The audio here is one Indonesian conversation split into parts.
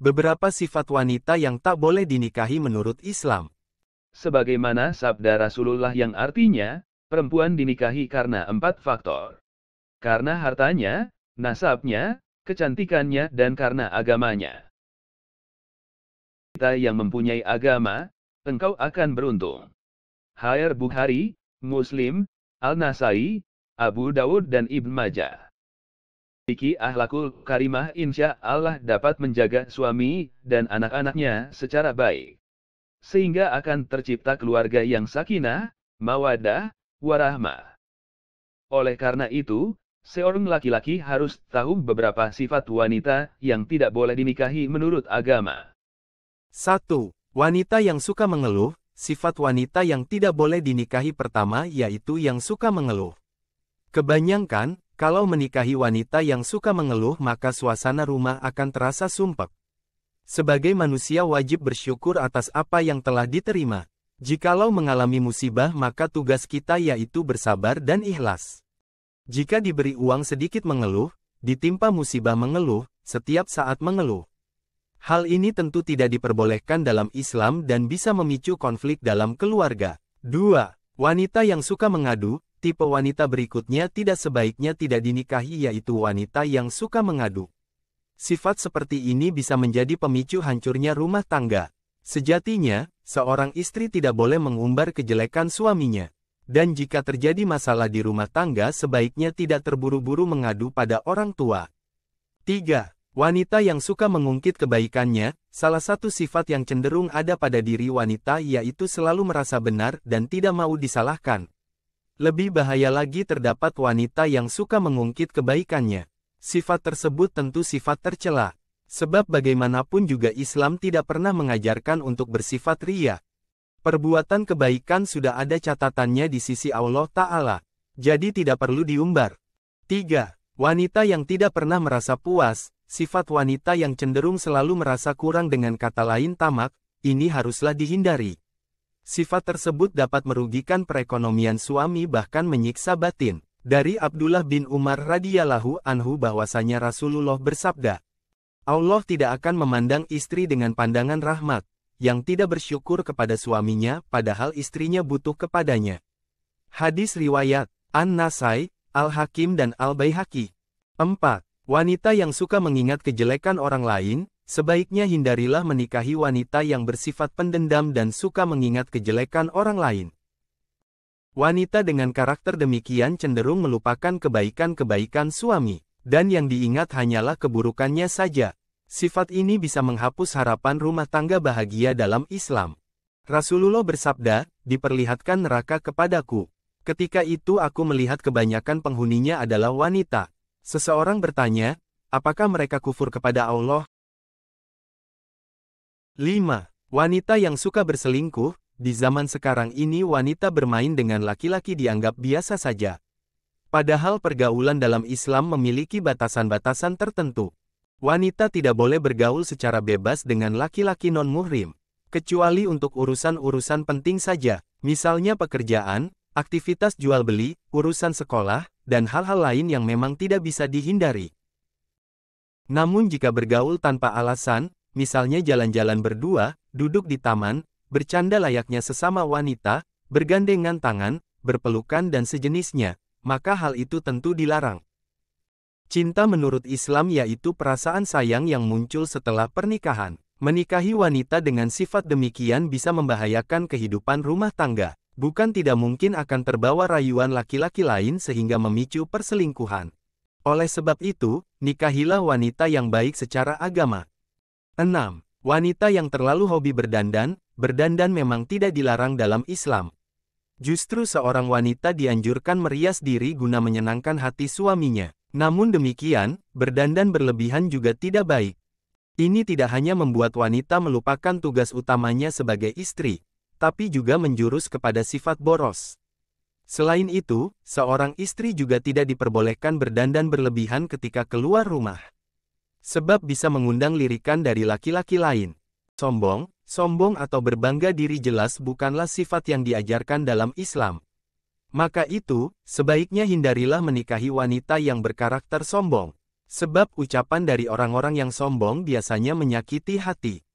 Beberapa sifat wanita yang tak boleh dinikahi menurut Islam. Sebagaimana sabda Rasulullah yang artinya, perempuan dinikahi karena 4 faktor. Karena hartanya, nasabnya, kecantikannya dan karena agamanya. Wanita yang mempunyai agama, engkau akan beruntung. Hadits Bukhari, Muslim, Al-Nasai, Abu Dawud dan Ibn Majah. Memiliki akhlakul karimah, insya Allah dapat menjaga suami dan anak-anaknya secara baik. Sehingga akan tercipta keluarga yang sakinah, mawaddah, warahmah. Oleh karena itu, seorang laki-laki harus tahu beberapa sifat wanita yang tidak boleh dinikahi menurut agama. 1. Wanita yang suka mengeluh. Sifat wanita yang tidak boleh dinikahi pertama yaitu yang suka mengeluh. Kebanyakan, kalau menikahi wanita yang suka mengeluh maka suasana rumah akan terasa sumpek. Sebagai manusia wajib bersyukur atas apa yang telah diterima. Jikalau mengalami musibah maka tugas kita yaitu bersabar dan ikhlas. Jika diberi uang sedikit mengeluh, ditimpa musibah mengeluh, setiap saat mengeluh. Hal ini tentu tidak diperbolehkan dalam Islam dan bisa memicu konflik dalam keluarga. 2. Wanita yang suka mengadu. Tipe wanita berikutnya tidak sebaiknya tidak dinikahi yaitu wanita yang suka mengadu. Sifat seperti ini bisa menjadi pemicu hancurnya rumah tangga. Sejatinya, seorang istri tidak boleh mengumbar kejelekan suaminya. Dan jika terjadi masalah di rumah tangga sebaiknya tidak terburu-buru mengadu pada orang tua. 3. Wanita yang suka mengungkit kebaikannya. Salah satu sifat yang cenderung ada pada diri wanita yaitu selalu merasa benar dan tidak mau disalahkan. Lebih bahaya lagi terdapat wanita yang suka mengungkit kebaikannya. Sifat tersebut tentu sifat tercela. Sebab bagaimanapun juga Islam tidak pernah mengajarkan untuk bersifat riya. Perbuatan kebaikan sudah ada catatannya di sisi Allah Ta'ala. Jadi tidak perlu diumbar. 3. Wanita yang tidak pernah merasa puas. Sifat wanita yang cenderung selalu merasa kurang, dengan kata lain tamak, ini haruslah dihindari. Sifat tersebut dapat merugikan perekonomian suami bahkan menyiksa batin. Dari Abdullah bin Umar radhiyallahu anhu bahwasanya Rasulullah bersabda, Allah tidak akan memandang istri dengan pandangan rahmat, yang tidak bersyukur kepada suaminya padahal istrinya butuh kepadanya. Hadis riwayat An-Nasai, Al-Hakim dan Al-Baihaqi. 4. Wanita yang suka mengingat kejelekan orang lain. Sebaiknya hindarilah menikahi wanita yang bersifat pendendam dan suka mengingat kejelekan orang lain. Wanita dengan karakter demikian cenderung melupakan kebaikan-kebaikan suami, dan yang diingat hanyalah keburukannya saja. Sifat ini bisa menghapus harapan rumah tangga bahagia dalam Islam. Rasulullah bersabda, diperlihatkan neraka kepadaku. Ketika itu aku melihat kebanyakan penghuninya adalah wanita. Seseorang bertanya, apakah mereka kufur kepada Allah? 5. Wanita yang suka berselingkuh. Di zaman sekarang ini wanita bermain dengan laki-laki dianggap biasa saja. Padahal pergaulan dalam Islam memiliki batasan-batasan tertentu. Wanita tidak boleh bergaul secara bebas dengan laki-laki non-muhrim, kecuali untuk urusan-urusan penting saja, misalnya pekerjaan, aktivitas jual beli, urusan sekolah, dan hal-hal lain yang memang tidak bisa dihindari. Namun jika bergaul tanpa alasan, misalnya jalan-jalan berdua, duduk di taman, bercanda layaknya sesama wanita, bergandengan tangan, berpelukan dan sejenisnya, maka hal itu tentu dilarang. Cinta menurut Islam yaitu perasaan sayang yang muncul setelah pernikahan. Menikahi wanita dengan sifat demikian bisa membahayakan kehidupan rumah tangga. Bukan tidak mungkin akan terbawa rayuan laki-laki lain sehingga memicu perselingkuhan. Oleh sebab itu, nikahilah wanita yang baik secara agama. 6. Wanita yang terlalu hobi berdandan. Berdandan memang tidak dilarang dalam Islam. Justru seorang wanita dianjurkan merias diri guna menyenangkan hati suaminya. Namun demikian, berdandan berlebihan juga tidak baik. Ini tidak hanya membuat wanita melupakan tugas utamanya sebagai istri, tapi juga menjurus kepada sifat boros. Selain itu, seorang istri juga tidak diperbolehkan berdandan berlebihan ketika keluar rumah. Sebab bisa mengundang lirikan dari laki-laki lain. Sombong atau berbangga diri jelas bukanlah sifat yang diajarkan dalam Islam. Maka itu, sebaiknya hindarilah menikahi wanita yang berkarakter sombong. Sebab ucapan dari orang-orang yang sombong biasanya menyakiti hati.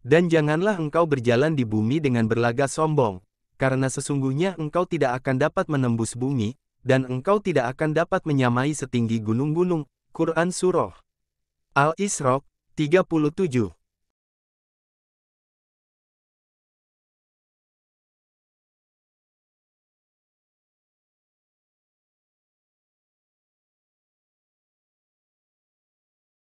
Dan janganlah engkau berjalan di bumi dengan berlagak sombong, karena sesungguhnya engkau tidak akan dapat menembus bumi, dan engkau tidak akan dapat menyamai setinggi gunung-gunung. Quran Surah Al-Isra 37.